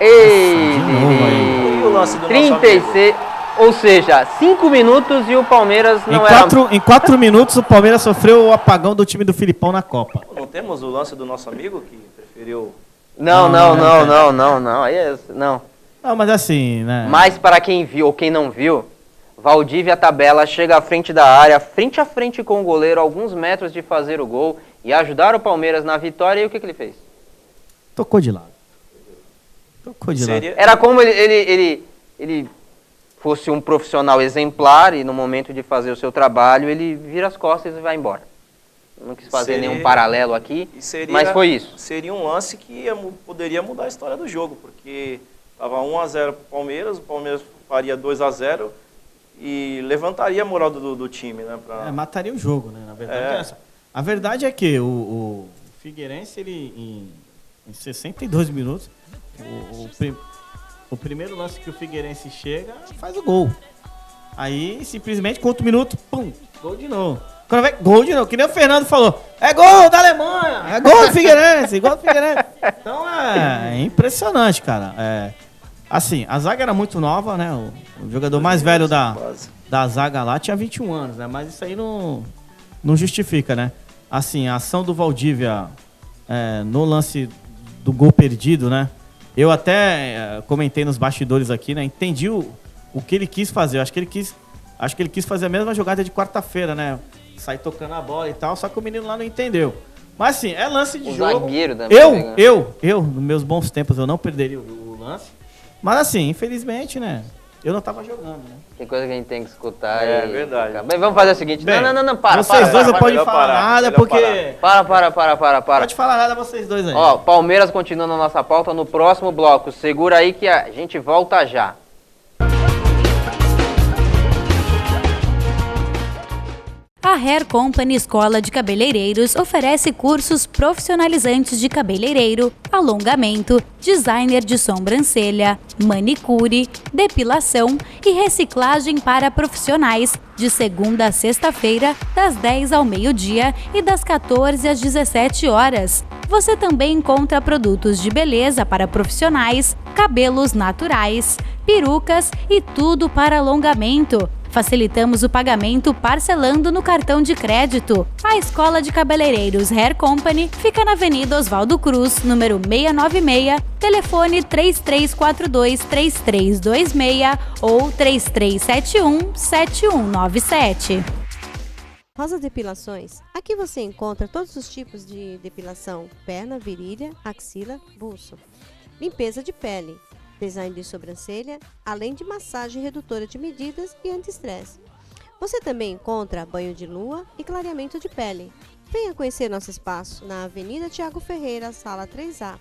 Ei, de novo aí. E o lance do 36, ou seja, 5 minutos e o Palmeiras não era... Em 4 minutos o Palmeiras sofreu o apagão do time do Filipão na Copa. Não temos o lance do nosso amigo que preferiu... Não. Aí não. Não, mas assim, né? Mas para quem viu ou quem não viu, Valdívia tabela, chega à frente da área, frente a frente com o goleiro, alguns metros de fazer o gol e ajudar o Palmeiras na vitória. E o que ele fez? Tocou de lado. Era como ele fosse um profissional exemplar e no momento de fazer o seu trabalho, ele vira as costas e vai embora. Não quis fazer nenhum paralelo aqui, mas foi isso. Seria um lance que poderia mudar a história do jogo, porque estava 1-0 para o Palmeiras faria 2-0 e levantaria a moral do time, né? Mataria o jogo, né? Na verdade, a verdade é que o Figueirense, ele em 62 minutos, o primeiro lance que o Figueirense chega, faz o gol. Aí, simplesmente, quanto minuto, pum, gol de novo. Quando vai, gol de novo, que nem o Fernando falou, é gol da Alemanha. É gol do Figueirense, gol do Figueirense. Então é impressionante, cara. Assim, a zaga era muito nova, né? O jogador mais velho da zaga lá tinha 21 anos, né? Mas isso aí não justifica, né? Assim, a ação do Valdívia no lance do gol perdido, né? Eu até comentei nos bastidores aqui, né? Entendi o que ele quis fazer. Acho que ele quis fazer a mesma jogada de quarta-feira, né? Sair tocando a bola e tal, só que o menino lá não entendeu. Mas assim, é lance de jogo. Zagueiro também, eu, nos meus bons tempos, eu não perderia o lance. Mas assim, infelizmente, né? Eu não tava jogando, né? Tem coisa que a gente tem que escutar. É verdade. Bem, vamos fazer o seguinte. Bem, não, para. Vocês dois não podem melhor falar parar, nada, melhor porque... Para. Pode falar nada vocês dois aí. Ó, Palmeiras continua na nossa pauta no próximo bloco. Segura aí que a gente volta já. A Hair Company Escola de Cabeleireiros oferece cursos profissionalizantes de cabeleireiro, alongamento, designer de sobrancelha, manicure, depilação e reciclagem para profissionais, de segunda a sexta-feira, das 10 ao meio-dia e das 14 às 17 horas. Você também encontra produtos de beleza para profissionais, cabelos naturais, perucas e tudo para alongamento. Facilitamos o pagamento parcelando no cartão de crédito. A Escola de Cabeleireiros Hair Company fica na Avenida Oswaldo Cruz, número 696, telefone 3342-3326 ou 3371-7197. Rosa Depilações. Aqui você encontra todos os tipos de depilação: perna, virilha, axila, buço. Limpeza de pele, design de sobrancelha, além de massagem redutora de medidas e anti-estresse. Você também encontra banho de lua e clareamento de pele. Venha conhecer nosso espaço na Avenida Tiago Ferreira, sala 3A,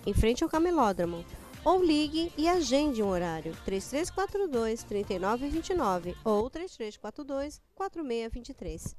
em frente ao Camelódromo. Ou ligue e agende um horário 3342-3929 ou 3342-4623.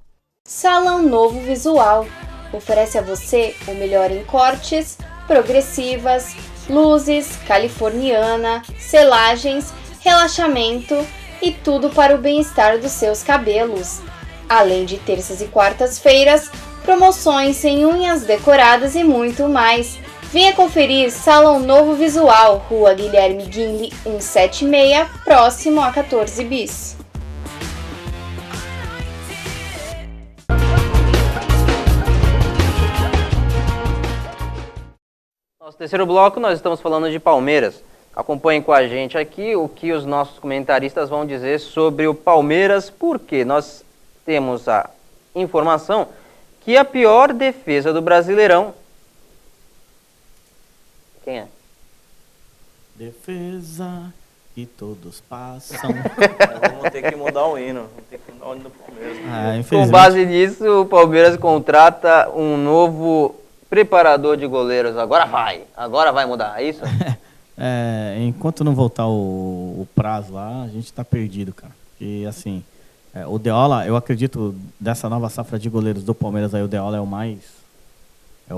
Salão Novo Visual oferece a você o melhor em cortes, progressivas, luzes, californiana, selagens, relaxamento e tudo para o bem-estar dos seus cabelos. Além de terças e quartas-feiras, promoções em unhas decoradas e muito mais. Venha conferir Salão Novo Visual, Rua Guilherme Guinle 176, próximo a 14 bis. Nosso terceiro bloco, nós estamos falando de Palmeiras. Acompanhem com a gente aqui o que os nossos comentaristas vão dizer sobre o Palmeiras, porque nós temos a informação que a pior defesa do Brasileirão... Quem é? Defesa que todos passam. Vamos ter que mudar o hino. Vamos ter que mudar o hino do Palmeiras. Com base nisso, o Palmeiras contrata um novo preparador de goleiros. Agora vai mudar, é isso? Enquanto não voltar o prazo lá, a gente tá perdido, cara. E assim, o Deola, eu acredito, dessa nova safra de goleiros do Palmeiras aí, o Deola é o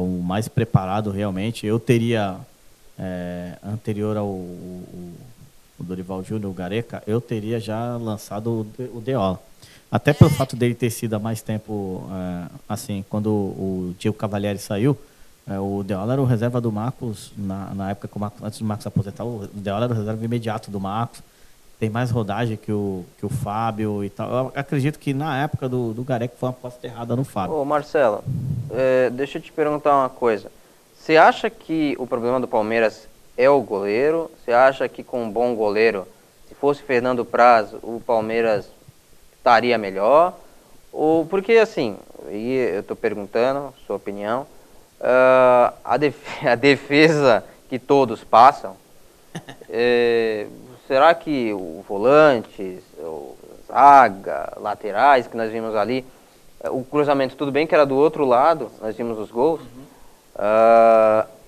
mais preparado realmente. Eu teria, anterior ao Dorival Júnior, o Gareca, eu teria já lançado o Deola. Até pelo fato dele ter sido há mais tempo, assim, quando o Diego Cavalieri saiu, o Deola era o reserva do Marcos, na época, antes do Marcos aposentar, o Deola era o reserva imediato do Marcos, tem mais rodagem que o Fábio e tal. Eu acredito que na época do Gareca foi uma aposta errada no Fábio. Ô Marcelo, deixa eu te perguntar uma coisa. Você acha que o problema do Palmeiras é o goleiro? Você acha que com um bom goleiro, se fosse Fernando Praz, o Palmeiras estaria melhor? Ou porque assim, e eu estou perguntando, sua opinião, a defesa que todos passam, será que o volantes, o zaga, laterais que nós vimos ali, o cruzamento, tudo bem que era do outro lado, nós vimos os gols,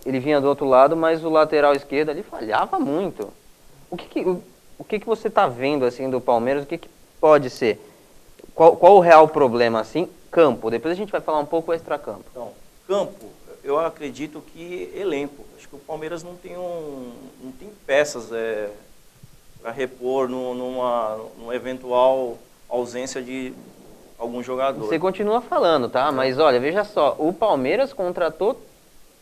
ele vinha do outro lado, mas o lateral esquerdo ali falhava muito. O que você está vendo assim do Palmeiras? O que pode ser? Qual o real problema assim? Campo. Depois a gente vai falar um pouco extra-campo. Então, campo, eu acredito que elenco. Acho que o Palmeiras não tem peças para repor numa eventual ausência de algum jogador. Você continua falando, tá? Mas olha, veja só, o Palmeiras contratou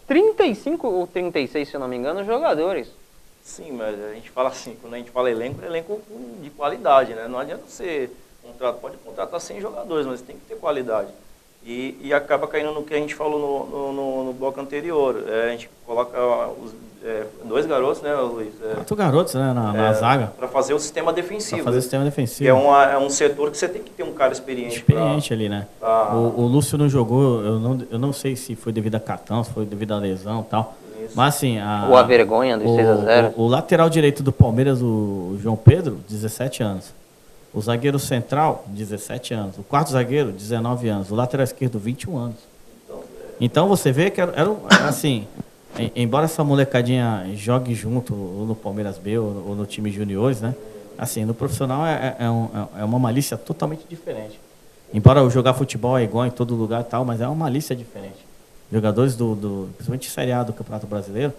35 ou 36, se eu não me engano, jogadores. Sim, mas a gente fala assim, quando a gente fala elenco, é elenco de qualidade, né? Não adianta você pode contratar 100 jogadores, mas tem que ter qualidade. E acaba caindo no que a gente falou no bloco anterior. A gente coloca dois garotos, né, Luiz? 4 garotos, né, na zaga. Para fazer o sistema defensivo. Para fazer o sistema defensivo. Que é um setor que você tem que ter um cara experiente. Ali, né? O Lúcio não jogou, eu não sei se foi devido a cartão, se foi devido a lesão e tal. Isso. Mas assim... Ou a vergonha dos 6-0. O lateral direito do Palmeiras, o João Pedro, 17 anos. O zagueiro central, 17 anos. O quarto zagueiro, 19 anos. O lateral esquerdo, 21 anos. Então você vê que era assim, embora essa molecadinha jogue junto, ou no Palmeiras B, ou no time juniores, né? Assim, no profissional é uma malícia totalmente diferente. Embora o jogar futebol é igual em todo lugar e tal, mas é uma malícia diferente. Jogadores principalmente Série A do Campeonato Brasileiro,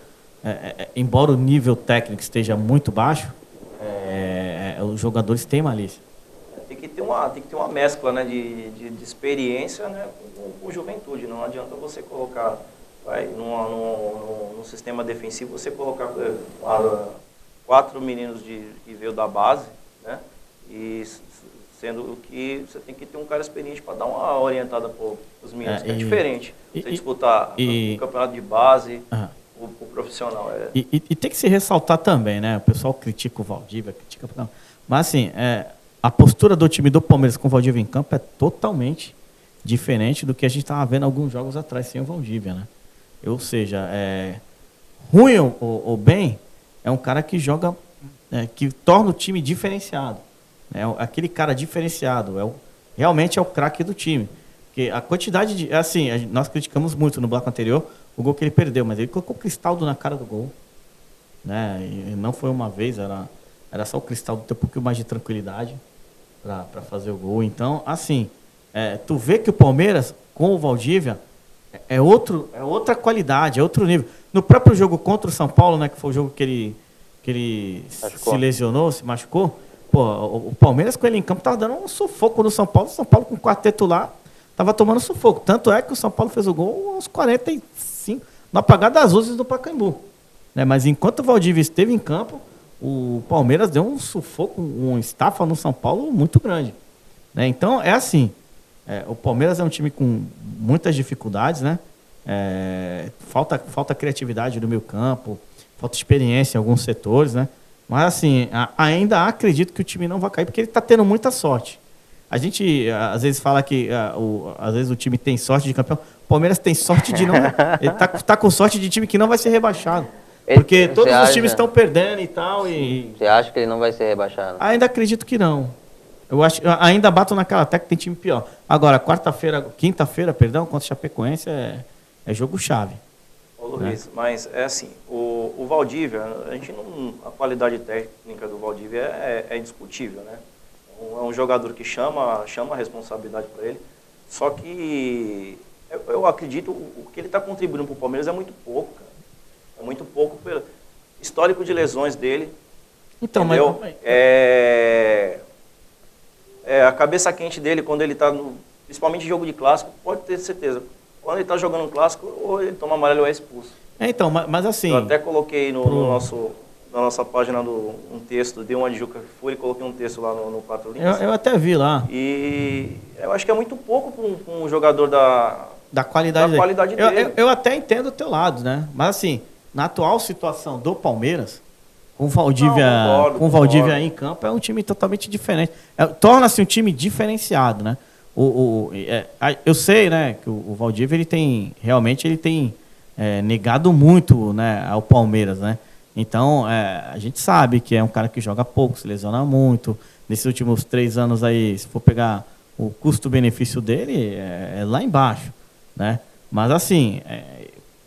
embora o nível técnico esteja muito baixo, os jogadores têm malícia. Tem que ter uma mescla, né, de experiência, né, com juventude. Não adianta você colocar no sistema defensivo, você colocar 4 meninos que veio da base, né, e sendo que você tem que ter um cara experiente para dar uma orientada para os meninos, que é diferente. Você disputar o campeonato de base, o profissional. E tem que se ressaltar também, né? O pessoal critica o Valdívia, mas assim, a postura do time do Palmeiras com o Valdívia em campo é totalmente diferente do que a gente estava vendo alguns jogos atrás sem o Valdívia, né? Ou seja, ruim ou bem, é um cara que joga, que torna o time diferenciado. Aquele cara diferenciado, realmente é o craque do time. Porque a quantidade de... Assim, nós criticamos muito no bloco anterior o gol que ele perdeu, mas ele colocou o Cristaldo na cara do gol. Né? E não foi uma vez, era só o Cristaldo ter um pouquinho mais de tranquilidade para fazer o gol. Então, assim, tu vê que o Palmeiras, com o Valdívia, é outra qualidade, é outro nível. No próprio jogo contra o São Paulo, né, que foi o jogo que ele se lesionou, se machucou, pô, o Palmeiras com ele em campo estava dando um sufoco no São Paulo. O São Paulo com o quarteto lá estava tomando sufoco. Tanto é que o São Paulo fez o gol aos 45, no apagar das luzes do Pacaembu. Né? Mas enquanto o Valdívia esteve em campo, o Palmeiras deu um sufoco, um estafa no São Paulo muito grande. Né? Então, é assim, o Palmeiras é um time com muitas dificuldades, né? Falta criatividade no meio campo, falta experiência em alguns setores, né? Mas, assim, ainda acredito que o time não vai cair, porque ele está tendo muita sorte. A gente, às vezes, fala que às vezes o time tem sorte de campeão. O Palmeiras tem sorte de não... Ele tá com sorte de time que não vai ser rebaixado. Porque todos os times estão perdendo e tal. Você acha que ele não vai ser rebaixado? Ainda acredito que não. Ainda bato naquela tecla que tem time pior. Agora, quinta-feira, contra o Chapecoense é jogo-chave. Ô Luiz, né? Mas é assim, o Valdívia, a qualidade técnica do Valdívia é indiscutível, né? É um jogador que chama a responsabilidade para ele, só que eu acredito o que ele está contribuindo para o Palmeiras é muito pouco, cara. É muito pouco pelo histórico de lesões dele. Então, entendeu? Mas... a cabeça quente dele quando ele está, principalmente em jogo de clássico, pode ter certeza. Quando ele está jogando um clássico, ou ele toma amarelo ou é expulso. Então, mas assim... Eu até coloquei na nossa página um texto, dei uma de Juca Fúria e coloquei um texto lá no 4 Linhas. Eu até vi lá. E eu acho que é muito pouco para um jogador da qualidade dele. Eu até entendo o teu lado, né? Mas assim, na atual situação do Palmeiras, com o Valdívia em campo, é um time totalmente diferente. Torna-se um time diferenciado, né? Eu sei, né, que o Valdívia ele tem negado muito, né, ao Palmeiras, né? Então, a gente sabe que é um cara que joga pouco, se lesiona muito. Nesses últimos 3 anos aí, se for pegar o custo-benefício dele, é lá embaixo, né? Mas assim,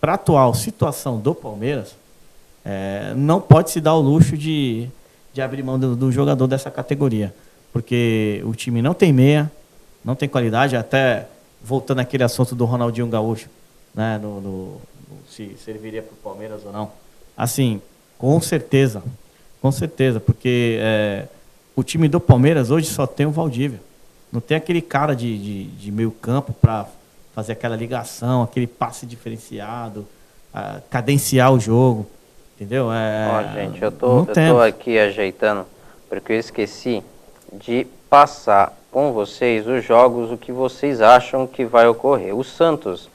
para a atual situação do Palmeiras, não pode se dar o luxo de abrir mão do jogador dessa categoria. Porque o time não tem meia, não tem qualidade, até voltando àquele assunto do Ronaldinho Gaúcho, né, se ele viria para o Palmeiras ou não. Assim, com certeza, porque o time do Palmeiras hoje só tem o Valdívia. Não tem aquele cara de meio campo para fazer aquela ligação, aquele passe diferenciado, cadenciar o jogo, entendeu? Ó, gente, eu tô aqui ajeitando, porque eu esqueci de passar com vocês os jogos, o que vocês acham que vai ocorrer. O Santos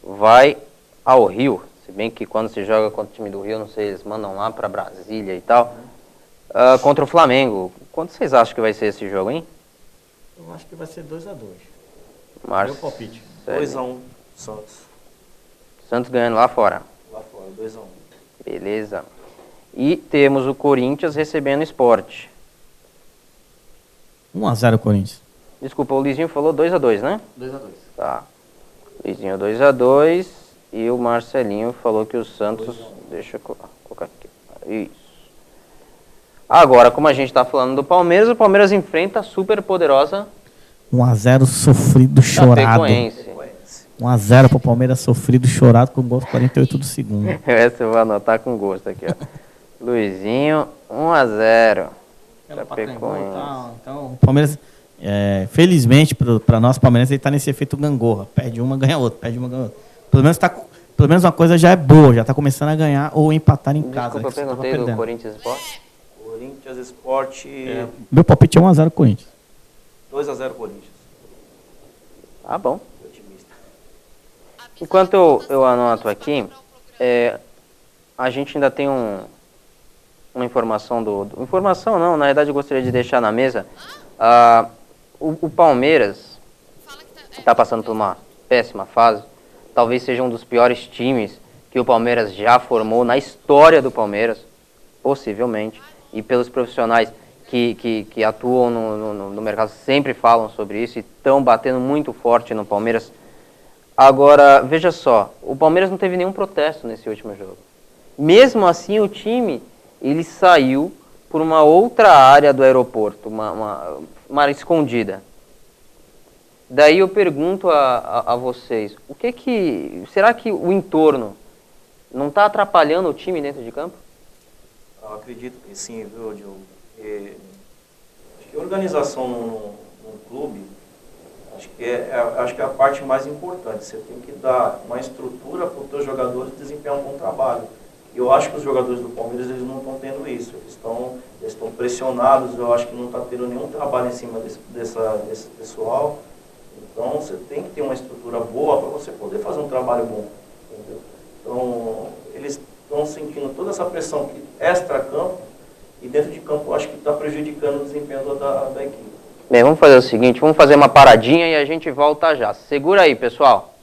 vai ao Rio, se bem que quando se joga contra o time do Rio, não sei, eles mandam lá para Brasília e tal, contra o Flamengo. Quanto vocês acham que vai ser esse jogo, hein? Eu acho que vai ser 2-2. Márcio, Meu palpite. 2-1, Santos. Santos ganhando lá fora. Lá fora, 2-1. Beleza. E temos o Corinthians recebendo o Sport. 1-0 Corinthians. Desculpa, o Luizinho falou 2-2, né? 2-2. Tá. Luizinho 2-2 e o Marcelinho falou que o Santos... Deixa eu colocar aqui. Isso. Agora, como a gente está falando do Palmeiras, o Palmeiras enfrenta a super poderosa 1-0 sofrido, chorado. Chapecoense. 1-0 pro Palmeiras sofrido, chorado, com o gol 48 do segundo. Essa eu vou anotar com gosto aqui, ó. Luizinho, 1-0. Chapecoense. Então, o Palmeiras, felizmente para nós, Palmeiras, ele tá nesse efeito gangorra. Perde uma, ganha outra. Perde uma, ganha outra. Pelo menos uma coisa já é boa, já tá começando a ganhar ou empatar em casa. Desculpa, eu perguntei do Corinthians Sport. Corinthians Sport. Meu palpite é 1-0 Corinthians. 2-0 Corinthians. Ah, bom. Otimista. Enquanto eu anoto aqui, a gente ainda tem uma informação informação não, na verdade eu gostaria de deixar na mesa. O Palmeiras está passando por uma péssima fase. Talvez seja um dos piores times que o Palmeiras já formou na história do Palmeiras, possivelmente. E pelos profissionais que atuam no mercado sempre falam sobre isso e estão batendo muito forte no Palmeiras. Agora, veja só, o Palmeiras não teve nenhum protesto nesse último jogo. Mesmo assim, o time ele saiu por uma outra área do aeroporto, uma área escondida. Daí eu pergunto a vocês, será que o entorno não está atrapalhando o time dentro de campo? Eu acredito que sim, viu, Diogo? Acho que a organização num clube, acho que é a parte mais importante. Você tem que dar uma estrutura para os seus jogadores desempenhar um bom trabalho. E eu acho que os jogadores do Palmeiras eles não estão tendo isso. Eles estão pressionados, eu acho que não está tendo nenhum trabalho em cima desse pessoal. Então você tem que ter uma estrutura boa para você poder fazer um trabalho bom. Entendeu? Então eles estão sentindo toda essa pressão extra-campo e dentro de campo eu acho que está prejudicando o desempenho da equipe. Bem, vamos fazer o seguinte, vamos fazer uma paradinha e a gente volta já. Segura aí, pessoal.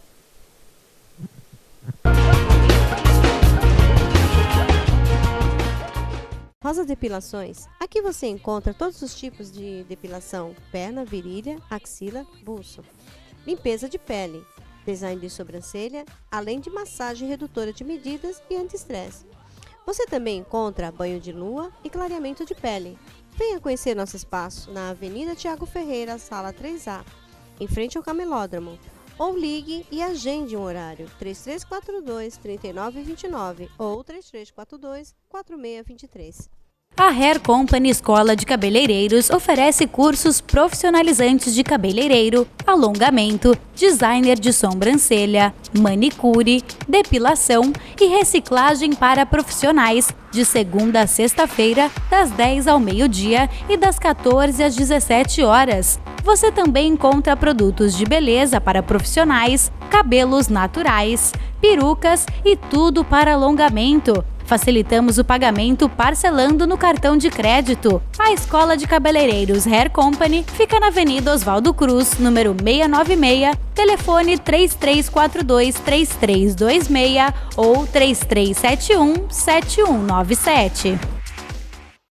Rosa Depilações. Aqui você encontra todos os tipos de depilação: perna, virilha, axila, buço. Limpeza de pele, design de sobrancelha, além de massagem redutora de medidas e anti-estresse. Você também encontra banho de lua e clareamento de pele. Venha conhecer nosso espaço na Avenida Tiago Ferreira, sala 3A, em frente ao Camelódromo. Ou ligue e agende um horário, 3342-3929 ou 3342-4623. A Hair Company Escola de Cabeleireiros oferece cursos profissionalizantes de cabeleireiro, alongamento, designer de sobrancelha, manicure, depilação e reciclagem para profissionais, de segunda a sexta-feira, das 10 ao meio-dia e das 14 às 17 horas. Você também encontra produtos de beleza para profissionais, cabelos naturais, perucas e tudo para alongamento. Facilitamos o pagamento parcelando no cartão de crédito. A Escola de Cabeleireiros Hair Company fica na Avenida Oswaldo Cruz, número 696, telefone 3342-3326 ou 3371-7197.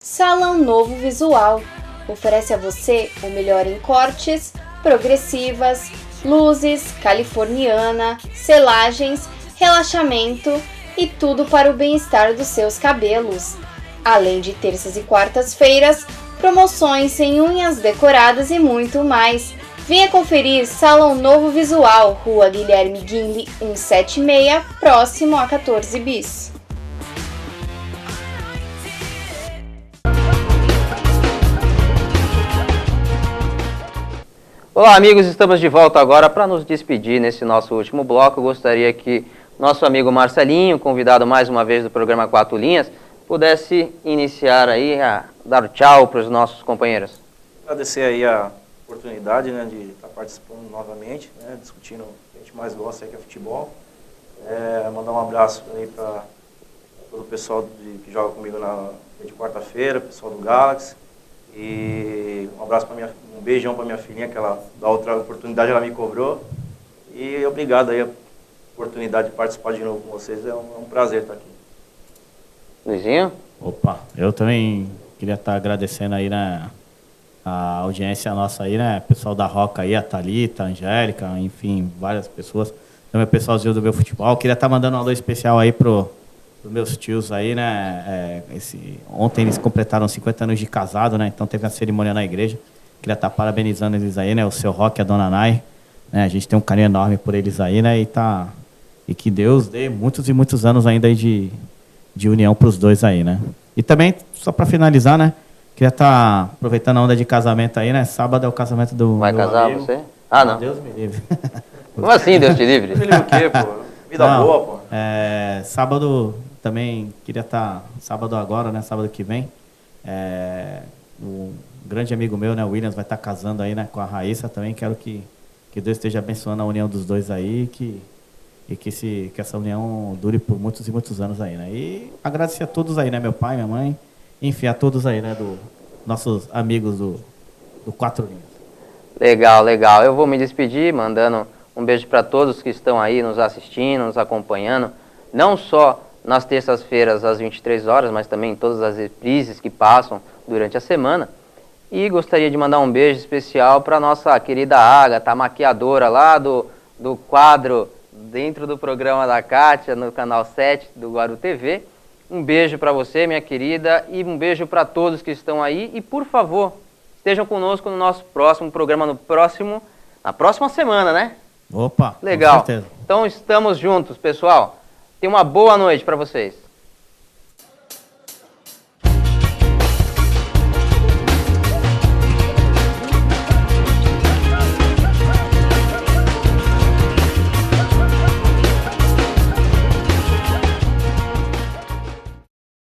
Salão Novo Visual oferece a você o melhor em cortes, progressivas, luzes, californiana, selagens, relaxamento e tudo para o bem-estar dos seus cabelos. Além de terças e quartas-feiras, promoções em unhas decoradas e muito mais. Venha conferir Salão Novo Visual, Rua Guilherme Guinle 176, próximo a 14 bis. Olá, amigos, estamos de volta agora para nos despedir nesse nosso último bloco. Eu gostaria que nosso amigo Marcelinho, convidado mais uma vez do programa Quatro Linhas, pudesse iniciar aí a dar o tchau para os nossos companheiros. Agradecer aí a oportunidade, né, de estar participando novamente, né, discutindo o que a gente mais gosta aí, que é futebol. Mandar um abraço aí para todo o pessoal que joga comigo de quarta-feira, pessoal do Galaxy. E um abraço um beijão para minha filhinha, que ela, da outra oportunidade ela me cobrou. E obrigado aí a oportunidade de participar de novo com vocês. É um prazer estar aqui. Luizinho? Opa, eu também queria estar agradecendo aí, né, a audiência nossa aí, né, pessoal da Roca aí, a Thalita, a Angélica, enfim, várias pessoas. Também o pessoalzinho do meu futebol. Queria estar mandando um alô especial aí pros meus tios aí, né, ontem eles completaram 50 anos de casado, né, então teve a cerimônia na igreja. Queria estar parabenizando eles aí, né, o seu Roque e a dona Nai, né, a gente tem um carinho enorme por eles aí, né, e que Deus dê muitos e muitos anos ainda aí de união para os dois aí, né. E também, só para finalizar, né, queria estar aproveitando a onda de casamento aí, né, sábado é o casamento do Vai meu casar amigo. você? Ah, não. Deus me livre. Como assim, Deus te livre? Deus me livre o quê, pô? Vida Não, boa, pô. Sábado também, queria estar, sábado agora, né, sábado que vem, um grande amigo meu, né, o Williams, vai estar casando aí, né, com a Raíssa também. Quero que Deus esteja abençoando a união dos dois aí, que essa união dure por muitos e muitos anos aí, né. E agradecer a todos aí, né, meu pai, minha mãe, enfim, a todos aí, né, nossos amigos do Quatro Linhas. Legal, legal. Eu vou me despedir mandando um beijo para todos que estão aí nos assistindo, nos acompanhando, não só nas terças-feiras às 23 horas, mas também em todas as reprises que passam durante a semana. E gostaria de mandar um beijo especial para nossa querida Ágata, a maquiadora lá do quadro dentro do programa da Kátia, no canal 7 do Guaru TV. Um beijo para você, minha querida, e um beijo para todos que estão aí. E, por favor, estejam conosco no nosso próximo programa, na próxima semana, né? Opa, legal. Com certeza. Então, estamos juntos, pessoal. Tenha uma boa noite para vocês.